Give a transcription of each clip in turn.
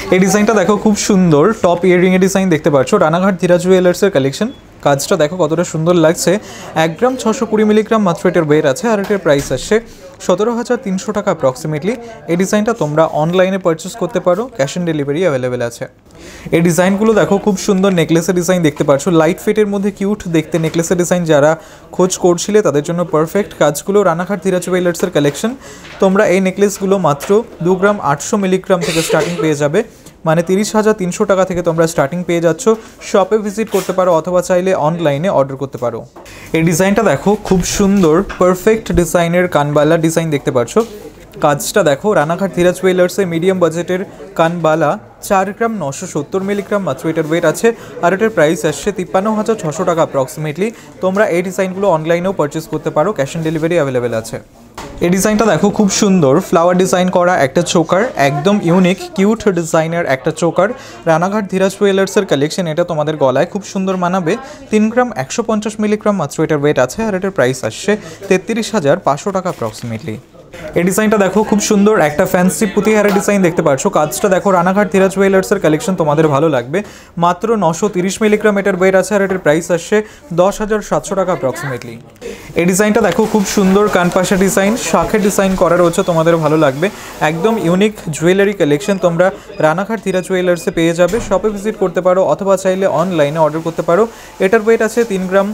এই ডিজাইনটা দেখো খুব সুন্দর, টপ ইয়াররিং এর ডিজাইন দেখতে পাচ্ছ, রানাঘাট ধীরাজ জুয়েলার্সের কালেকশন। কাজটা দেখো কতটা সুন্দর লাগছে। 1 গ্রাম 620 মিলিগ্রাম মাত্র এটার ওয়েট আছে, আর এটার প্রাইস আসছে 17,300 টাকা অ্যাপ্রক্সিমেটলি। এই ডিজাইনটা তোমরা অনলাইনে পারচেস করতে পারো, ক্যাশ অন ডেলিভারি অ্যাভেলেবেল আছে। এই ডিজাইনগুলো দেখো খুব সুন্দর নেকলেসের ডিজাইন দেখতে পাচ্ছ, লাইট ফিটের মধ্যে কিউট দেখতে নেকলেসের ডিজাইন যারা খোঁজ করছিলে তাদের জন্য পারফেক্ট। কাজগুলো রানাঘাট ধীরাজ জুয়েলার্সের কালেকশন। তোমরা এই নেকলেসগুলো মাত্র 2 গ্রাম 800 মিলিগ্রাম থেকে স্টার্টিং পেয়ে যাবে, মানে 30,300 টাকা থেকে তোমরা স্টার্টিং পেয়ে যাচ্ছ। শপে ভিজিট করতে পারো অথবা চাইলে অনলাইনে অর্ডার করতে পারো। এই ডিজাইনটা দেখো খুব সুন্দর পারফেক্ট ডিজাইনের কানবালা ডিজাইন দেখতে পাচ্ছ। কাজটা দেখো রানাঘাট ধীরাজ জুয়েলার্সের মিডিয়াম বাজেটের কানবালা, 4 গ্রাম 970 মিলিগ্রাম মাত্র এটার ওয়েট আছে, আর এটার প্রাইস আসছে 53,600 টাকা অ্যাপ্রক্সিমেটলি। তোমরা এই ডিজাইনগুলো অনলাইনেও পারচেস করতে পারো, ক্যাশ অন ডেলিভারি অ্যাভেলেবেল আছে। এই ডিজাইনটা দেখো খুব সুন্দর ফ্লাওয়ার ডিজাইন করা একটা চোকার, একদম ইউনিক কিউট ডিজাইনের একটা চোকার। রানাঘাট ধীরাজ জুয়েলার্সের কালেকশন। এটা তোমাদের গলায় খুব সুন্দর মানাবে। 3 গ্রাম 150 মিলিগ্রাম মাত্র এটার ওয়েট আছে, আর এটার প্রাইস আসছে 33,500 টাকা অ্যাপ্রক্সিমেটলি। এই ডিজাইনটা দেখো খুব সুন্দর একটা ফ্যান্সি পুঁতিহারের ডিজাইন দেখতে পাচ্ছ। কাজটা দেখো রানাঘাট ধীরাজ জুয়েলার্সের কালেকশন, তোমাদের ভালো লাগবে। মাত্র 930 মিলিগ্রাম এটার ওয়েট আছে, আর এটার প্রাইস আসছে 10,700 টাকা অ্যাপ্রক্সিমেটলি। এই ডিজাইনটা দেখো খুব সুন্দর কানপাশা ডিজাইন, শাখের ডিজাইন করা রয়েছে, তোমাদের ভালো লাগবে। একদম ইউনিক জুয়েলারি কালেকশন তোমরা রানাঘাট ধীরাজ জুয়েলার্সে পেয়ে যাবে। শপে ভিজিট করতে পারো অথবা চাইলে অনলাইনে অর্ডার করতে পারো। এটার ওয়েট আছে 3 গ্রাম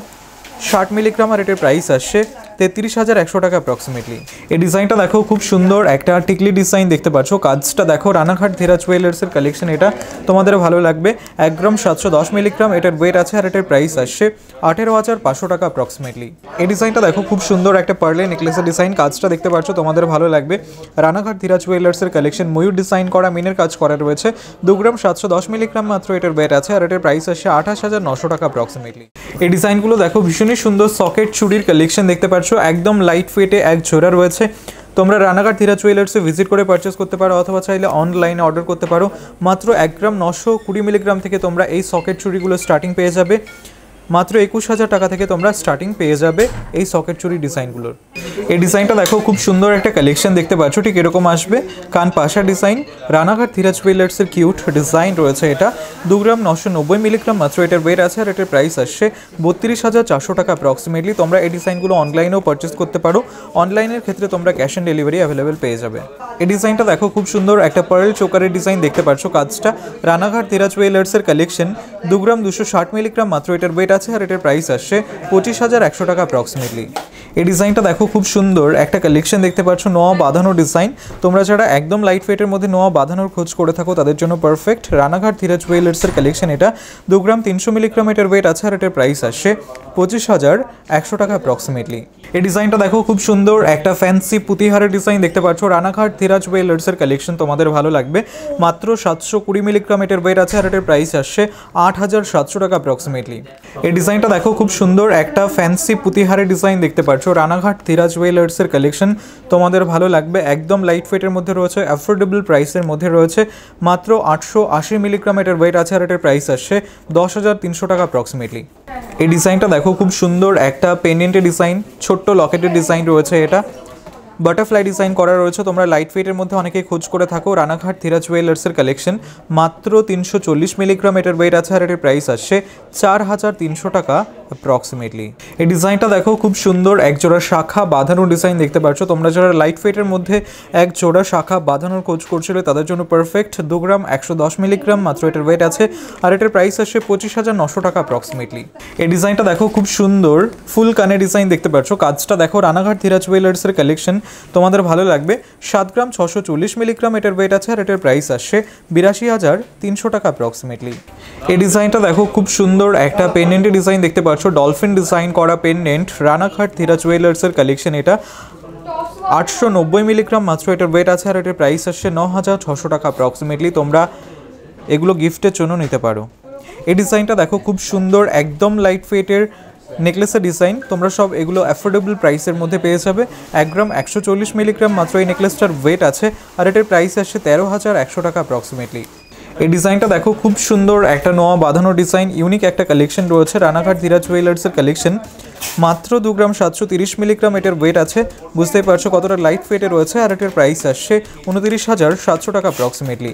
60 মিলিগ্রাম, আর এটার প্রাইস আসছে 33,100 টাকা অ্যাপ্রক্সিমেটলি। এই ডিজাইনটা দেখো খুব সুন্দর একটা টিকলি ডিজাইন দেখতে পাচ্ছ। কাজটা দেখো রানাঘাট ধীরাজ জুয়েলার্সের কালেকশন। এটা তোমাদের ভালো লাগবে। 1 গ্রাম 710 মিলিগ্রাম এটার ওয়েট আছে, আর এটার প্রাইস আসছে 18,500 টাকা অ্যাপ্রক্সিমেটলি। এই ডিজাইনটা দেখো খুব সুন্দর একটা পার্লে নেকলেসের ডিজাইন। কাজটা দেখতে পাচ্ছ, তোমাদের ভালো লাগবে। রানাঘাট ধীরাজ জুয়েলার্সের কালেকশন, ময়ূর ডিজাইন করা মিনের কাজ করা রয়েছে। 2 গ্রাম 710 মিলিগ্রাম মাত্র এটার ওয়েট আছে, আর এটার প্রাইস আসছে 28,900 টাকা অ্যাপ্রক্সিমেটলি। এই ডিজাইনগুলো দেখো ভীষণই সুন্দর সকেট চুড়ির কালেকশন দেখতে পাচ্ছ, একদম লাইট ওয়েটে এক জোড়া রয়েছে। তোমরা রানাঘাট ধীরাজ জুয়েলার্সে ভিজিট করে পারচেস করতে পারো অথবা চাইলে অনলাইনে অর্ডার করতে পারো। মাত্র 1 গ্রাম 920 মিলিগ্রাম থেকে তোমরা এই সকেট চুড়িগুলো স্টার্টিং পেয়ে যাবে। মাত্র 21,000 টাকা থেকে তোমরা স্টার্টিং পেয়ে যাবে এই সকেট চুড়ি ডিজাইনগুলোর। এই ডিজাইনটা দেখো খুব সুন্দর একটা কালেকশন দেখতে পাচ্ছ, ঠিক এরকম আসবে। কান পাশা ডিজাইন, রানাঘাট ধীরাজ জুয়েলার্সের কিউট ডিজাইন রয়েছে। এটা 2 গ্রাম 990 মিলিগ্রাম মাত্র এটার ওয়েট আছে, আর এটার প্রাইস আসছে 32,400 টাকা অ্যাপ্রক্সিমেটলি। তোমরা এই ডিজাইনগুলো অনলাইনেও পারচেস করতে পারো। অনলাইনের ক্ষেত্রে তোমরা ক্যাশ অন ডেলিভারি অ্যাভেলেবেল পেয়ে যাবে। এই ডিজাইনটা দেখো খুব সুন্দর একটা পার্ল চোকারের ডিজাইন দেখতে পাচ্ছ। কাজটা রানাঘাট ধীরাজ জুয়েলার্সের কালেকশন। 2 গ্রাম 260 মিলিগ্রাম মাত্র এটার ওয়েট আছে, আর এটার প্রাইস আসছে 25,100 টাকা অ্যাপ্রক্সিমেটলি। এই ডিজাইনটা দেখো খুব সুন্দর একটা কালেকশন দেখতে পাচ্ছ, নোয়া বাঁধানো ডিজাইন। তোমরা যারা একদম লাইট ওয়েটের মধ্যে নোয়া বাঁধানোর খোঁজ করে থাকো তাদের জন্য পারফেক্ট। রানাঘাট ধীরাজ জুয়েলার্সের কালেকশন। এটা 2 গ্রাম 300 মিলিগ্রাম এটার ওয়েট আছে, আর এটার প্রাইস আসছে 25,100 টাকা অ্যাপ্রক্সিমেটলি। এই ডিজাইনটা দেখো খুব সুন্দর একটা ফ্যান্সি পুঁতিহারের ডিজাইন দেখতে পাচ্ছ, রানাঘাট ধীরাজ জুয়েলার্সের কালেকশন, তোমাদের ভালো লাগবে। মাত্র 720 মিলিগ্রাম এটার ওয়েট আছে, আর এটার প্রাইস আসছে 8,700 টাকা অ্যাপ্রক্সিমেটলি। এই ডিজাইনটা দেখো খুব সুন্দর একটা ফ্যান্সি পুঁতিহারের ডিজাইন দেখতে পাচ্ছ, রানাঘাট ধীরাজ জুয়েলার্সের কালেকশন, তোমাদের ভালো লাগবে। একদম লাইট ওয়েটের মধ্যে রয়েছে, অ্যাফোর্ডেবল প্রাইসের মধ্যে রয়েছে। মাত্র 880 মিলিগ্রাম এটার ওয়েট আছে, আর এটার প্রাইস আসছে 10,300 টাকা অ্যাপ্রক্সিমেটলি। এই ডিজাইনটা দেখো খুব সুন্দর একটা পেন্ডেন্টের ডিজাইন, ছোট্ট লকেটের ডিজাইন রয়েছে। এটা বাটারফ্লাই ডিজাইন করা রয়েছে। তোমরা লাইট ওয়েটের মধ্যে অনেকেই খোঁজ করে থাকো। রানাঘাট ধীরাজ জুয়েলার্সের কালেকশন। মাত্র 340 মিলিগ্রাম এটার ওয়েট আছে, আর এটার প্রাইস আসছে 4,300 টাকা অ্যাপ্রক্সিমেটলি। এই ডিজাইনটা দেখো খুব সুন্দর একজোড়া শাখা বাঁধানোর ডিজাইন দেখতে পাচ্ছ। তোমরা যারা লাইট ওয়েটের মধ্যে এক জোড়া শাখা বাঁধানোর খোঁজ করছিলে তাদের জন্য পারফেক্ট। 2 গ্রাম 110 মিলিগ্রাম মাত্র এটার ওয়েট আছে, আর এটার প্রাইস আসছে 25,900 টাকা অ্যাপ্রক্সিমেটলি। এই ডিজাইনটা দেখো খুব সুন্দর ফুল কানের ডিজাইন দেখতে পাচ্ছ। কাজটা দেখো রানাঘাট ধীরাজ জুয়েলার্সের কালেকশন, তোমাদের ভালো লাগবে। 7 গ্রাম 640 মিলিগ্রাম এটার ওয়েট আছে, আর এটার প্রাইস আসছে 82,300 টাকা অ্যাপ্রক্সিমেটলি। এই ডিজাইনটা দেখো খুব সুন্দর একটা পেন্ডেন্টের ডিজাইন দেখতে পাচ্ছ, ডলফিন ডিজাইন করা পেন্ডেন্ট, রানাঘাট ধীরাজ জুয়েলার্সের কালেকশন। এটা 890 মিলিগ্রাম মাত্র এটার ওয়েট আছে, আর এটার প্রাইস আসছে 9,600 টাকা অ্যাপ্রক্সিমেটলি। তোমরা এগুলো গিফটের জন্য নিতে পারো। এই ডিজাইনটা দেখো খুব সুন্দর একদম লাইট ওয়েটের নেকলেসের ডিজাইন। তোমরা সব এগুলো অ্যাফোর্ডেবল প্রাইসের মধ্যে পেয়ে যাবে। 1 গ্রাম 140 মিলিগ্রাম মাত্র এই নেকলেসটার ওয়েট আছে, আর এটার প্রাইস আসছে 13,100 টাকা অ্যাপ্রক্সিমেটলি। এই ডিজাইনটা দেখো খুব সুন্দর একটা নোয়া বাঁধানো ডিজাইন, ইউনিক একটা কালেকশন রয়েছে রানাঘাট ধীরাজ জুয়েলার্সের কালেকশন। মাত্র 2 গ্রাম 730 মিলিগ্রাম এটার ওয়েট আছে। বুঝতেই পারছো কতটা লাইট ওয়েটে রয়েছে, আর এটার প্রাইস আসছে 29,700 টাকা অ্যাপ্রক্সিমেটলি।